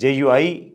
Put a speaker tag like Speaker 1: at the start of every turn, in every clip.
Speaker 1: JUI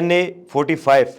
Speaker 1: NA 45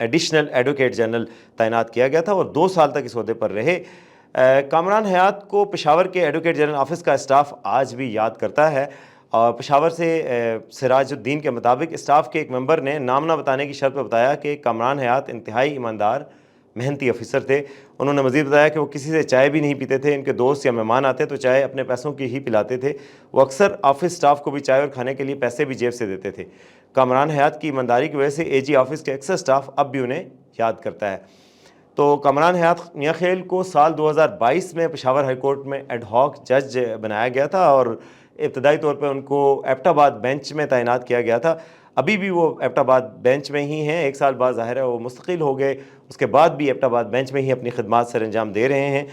Speaker 1: additional advocate general تعینات کیا گیا تھا اور 2 سال تک اس عہدے پر رہے۔ کامران حیات کو پشاور کے ایڈوکیٹ جنرل آفس کا اسٹاف آج بھی یاد کرتا ہے، اور پشاور سے سراج الدین کے مطابق اسٹاف کے ایک ممبر نے نام نہ بتانے کی شرط پر بتایا کہ کامران حیات انتہائی ایماندار محنتی افسر تھے۔ انہوں نے مزید بتایا کہ وہ کسی سے چائے بھی نہیں پیتے تھے، ان کے دوست یا مہمان آتے تو چائے اپنے پیسوں کی ہی پلاتے تھے، وہ اکثر آفس سٹاف کو بھی چائے اور کھانے کے لیے پیسے بھی جیب سے دیتے تھے۔ کامران حیات کی ایمانداری کی وجہ سے اے جی آفس کے اکثر سٹاف اب بھی انہیں یاد کرتا ہے۔ تو کامران حیات میاں خیل کو سال 2022 میں پشاور ہائی کورٹ میں ایڈ ہاک جج بنایا گیا تھا اور ابتدائی طور پہ ان کو ایبٹ آباد بینچ میں تعینات کیا گیا تھا۔ ابھی بھی وہ ایبٹ آباد بینچ میں ہی ہیں، 1 سال بعد ظاہر ہے وہ مستقل ہو گئے، اس کے بعد بھی ایبٹ آباد بینچ میں ہی اپنی خدمات سر انجام دے رہے ہیں۔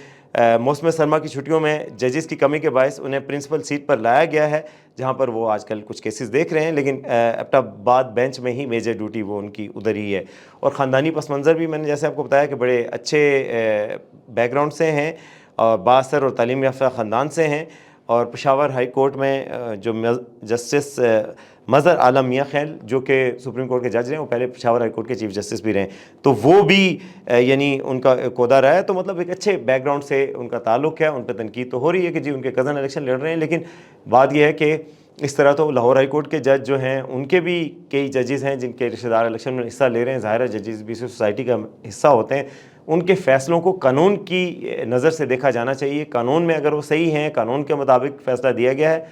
Speaker 1: موسم سرما کی چھٹیوں میں ججز کی کمی کے باعث انہیں پرنسپل سیٹ پر لایا گیا ہے، جہاں پر وہ آج کل کچھ کیسز دیکھ رہے ہیں، لیکن ایبٹ آباد بینچ میں ہی میجر ڈیوٹی وہ ان کی ادھر ہی ہے۔ اور خاندانی پس منظر بھی میں نے جیسے آپ کو بتایا کہ بڑے اچھے بیک گراؤنڈ سے ہیں اور بااثر اور تعلیم یافتہ خاندان سے ہیں، اور پشاور ہائی کورٹ میں جو جسٹس مظہر عالم میاں خیل جو کہ سپریم کورٹ کے جج رہے ہیں، وہ پہلے پشاور ہائی کورٹ کے چیف جسٹس بھی رہے، تو وہ بھی یعنی ان کا عہدہ رہا ہے، تو مطلب ایک اچھے بیک گراؤنڈ سے ان کا تعلق ہے۔ ان پہ تنقید تو ہو رہی ہے کہ جی ان کے کزن الیکشن لڑ رہے ہیں، لیکن بات یہ ہے کہ اس طرح تو لاہور ہائی کورٹ کے جج جو ہیں ان کے بھی کئی ججز ہیں جن کے رشتہ دار الیکشن میں حصہ لے رہے ہیں، ظاہر ہے ججز بھی سوسائٹی کا حصہ ہوتے ہیں، ان کے فیصلوں کو قانون کی نظر سے دیکھا جانا چاہیے۔ قانون میں اگر وہ صحیح ہیں، قانون کے مطابق فیصلہ دیا گیا ہے،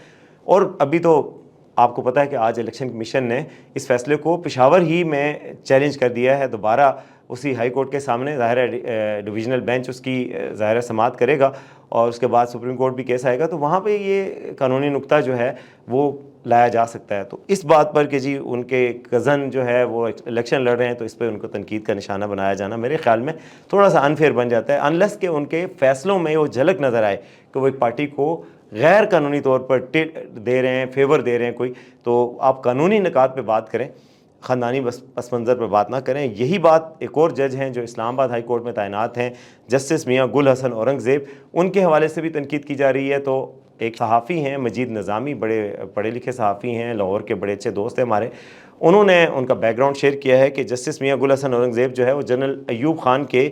Speaker 1: اور ابھی تو آپ کو پتہ ہے کہ آج الیکشن کمیشن نے اس فیصلے کو پشاور ہی میں چیلنج کر دیا ہے دوبارہ اسی ہائی کورٹ کے سامنے، ظاہر ہے ڈویژنل بینچ اس کی ظاہر ہے سماعت کرے گا اور اس کے بعد سپریم کورٹ بھی کیس آئے گا، تو وہاں پہ یہ قانونی نقطہ جو ہے وہ لایا جا سکتا ہے۔ تو اس بات پر کہ جی ان کے کزن جو ہے وہ الیکشن لڑ رہے ہیں، تو اس پہ ان کو تنقید کا نشانہ بنایا جانا میرے خیال میں تھوڑا سا انفیئر بن جاتا ہے، انلیس کہ ان کے فیصلوں میں وہ جھلک نظر آئے کہ وہ ایک پارٹی کو غیر قانونی طور پر دے رہے ہیں، فیور دے رہے ہیں کوئی، تو آپ قانونی نکات پہ بات کریں، خاندانی پس منظر پہ بات نہ کریں۔ یہی بات ایک اور جج ہیں جو اسلام آباد ہائی کورٹ میں تعینات ہیں، جسٹس میاں گل حسن اورنگزیب، ان کے حوالے سے بھی تنقید کی جا رہی ہے۔ تو ایک صحافی ہیں مجید نظامی، بڑے پڑھے لکھے صحافی ہیں، لاہور کے بڑے اچھے دوست ہیں ہمارے، انہوں نے ان کا بیک گراؤنڈ شیئر کیا ہے کہ جسٹس میاں گل حسن اورنگزیب جو ہے وہ جنرل ایوب خان کے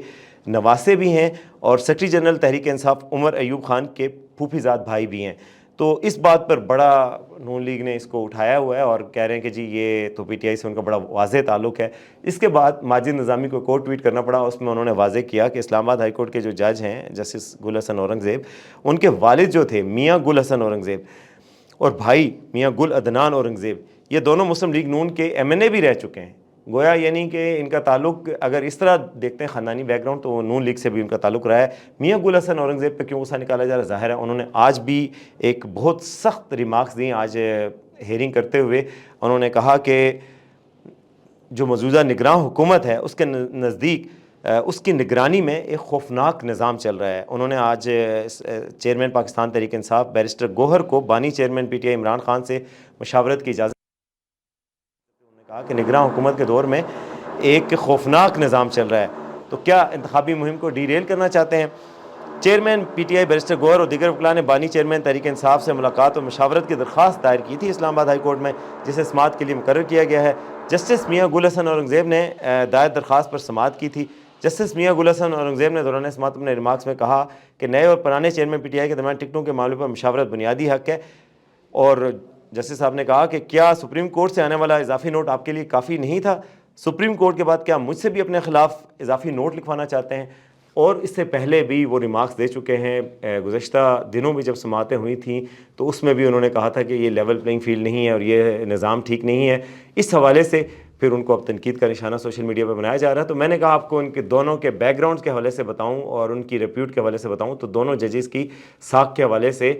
Speaker 1: نواسے بھی ہیں اور سیکرٹری جنرل تحریک انصاف عمر ایوب خان کے پھوپھی زاد بھائی بھی ہیں۔ تو اس بات پر بڑا نون لیگ نے اس کو اٹھایا ہوا ہے اور کہہ رہے ہیں کہ جی یہ تو پی ٹی آئی سے ان کا بڑا واضح تعلق ہے۔ اس کے بعد ماجد نظامی کو ایک اور ٹویٹ کرنا پڑا، اس میں انہوں نے واضح کیا کہ اسلام آباد ہائی کورٹ کے جو جج ہیں جسٹس گل حسن اورنگزیب، ان کے والد جو تھے میاں گل حسن اورنگزیب اور بھائی میاں گل عدنان اورنگزیب، یہ دونوں مسلم لیگ نون کے ایم این اے بھی رہ چکے ہیں۔ گویا یعنی کہ ان کا تعلق اگر اس طرح دیکھتے ہیں خاندانی بیک گراؤنڈ، تو نون لیگ سے بھی ان کا تعلق رہا ہے۔ میاں گل حسن اورنگزیب پہ کیوں غصہ نکالا جا رہا ہے؟ ظاہر ہے انہوں نے آج بھی ایک بہت سخت ریمارکس دی، آج ہیئرنگ کرتے ہوئے انہوں نے کہا کہ جو موجودہ نگراں حکومت ہے اس کے نزدیک اس کی نگرانی میں ایک خوفناک نظام چل رہا ہے۔ انہوں نے آج چیئرمین پاکستان تحریک انصاف بیرسٹر گوہر کو بانی چیئرمین پی ٹی آئی عمران خان سے مشاورت کی اجازت، انہوں نے کہا کہ نگراں حکومت کے دور میں ایک خوفناک نظام چل رہا ہے، تو کیا انتخابی مہم کو ڈی ریل کرنا چاہتے ہیں؟ Chairman P T I barrister Gohar اور دیگر وکلاء نے بانی چیئرمین تحریک انصاف سے ملاقات اور مشاورت کی درخواست دائر کی تھی اسلام آباد ہائی کورٹ میں، جسے سماعت کے لیے مقرر کیا گیا ہے۔ جسٹس میاں گل حسن اورنگزیب نے دائر درخواست پر سماعت کی تھی۔ جسٹس میاں گل حسن اورنگزیب نے دوران سماعت اپنے ریمارکس میں کہا کہ نئے اور پرانے چیئرمین پی ٹی آئی کے درمیان ٹکٹوں کے معاملے پر مشاورت بنیادی حق ہے، اور جسٹس صاحب نے کہا کہ کیا سپریم کورٹ سے آنے والا اضافی نوٹ آپ کے لیے کافی نہیں تھا؟ سپریم کورٹ کے بعد کیا مجھ سے بھی اپنے خلاف اضافی نوٹ لکھوانا چاہتے ہیں؟ اور اس سے پہلے بھی وہ ریمارکس دے چکے ہیں، گزشتہ دنوں میں جب سماعتیں ہوئی تھیں تو اس میں بھی انہوں نے کہا تھا کہ یہ لیول پلینگ فیلڈ نہیں ہے اور یہ نظام ٹھیک نہیں ہے۔ اس حوالے سے پھر ان کو اب تنقید کا نشانہ سوشل میڈیا پہ بنایا جا رہا ہے۔ تو میں نے کہا آپ کو ان کے دونوں کے بیک گراؤنڈ کے حوالے سے بتاؤں اور ان کی ریپیوٹ کے حوالے سے بتاؤں، تو دونوں ججز کی ساکھ کے حوالے سے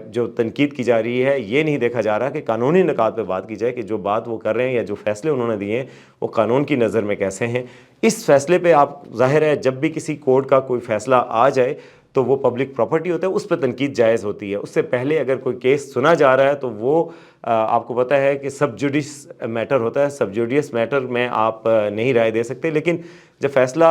Speaker 1: جو تنقید کی جا رہی ہے، یہ نہیں دیکھا جا رہا کہ قانونی نکات پہ بات کی جائے کہ جو بات وہ کر رہے ہیں یا جو فیصلے انہوں نے دیے ہیں وہ قانون کی نظر میں کیسے ہیں۔ اس فیصلے پہ آپ ظاہر ہے جب بھی کسی کورٹ کا کوئی فیصلہ آ جائے تو وہ پبلک پراپرٹی ہوتا ہے، اس پہ تنقید جائز ہوتی ہے۔ اس سے پہلے اگر کوئی کیس سنا جا رہا ہے تو وہ آپ کو پتہ ہے کہ سب جوڈیس میٹر ہوتا ہے، سب جوڈیس میٹر میں آپ نہیں رائے دے سکتے، لیکن جب فیصلہ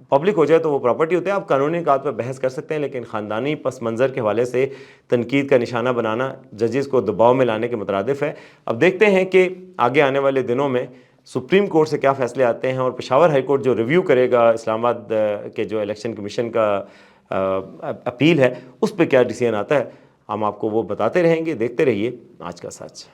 Speaker 1: پبلک ہو جائے تو وہ پراپرٹی ہوتا ہے، آپ قانونی نکات پہ بحث کر سکتے ہیں، لیکن خاندانی پس منظر کے حوالے سے تنقید کا نشانہ بنانا ججز کو دباؤ میں لانے کے مترادف ہے۔ اب دیکھتے ہیں کہ آگے آنے والے دنوں میں سپریم کورٹ سے کیا فیصلے آتے ہیں، اور پشاور ہائی کورٹ جو ریویو کرے گا اسلام آباد کے جو الیکشن کمیشن کا اپیل ہے، اس پہ کیا ڈیسیژن آتا ہے، ہم آپ کو وہ بتاتے رہیں گے۔ دیکھتے رہیے آج کا سچ۔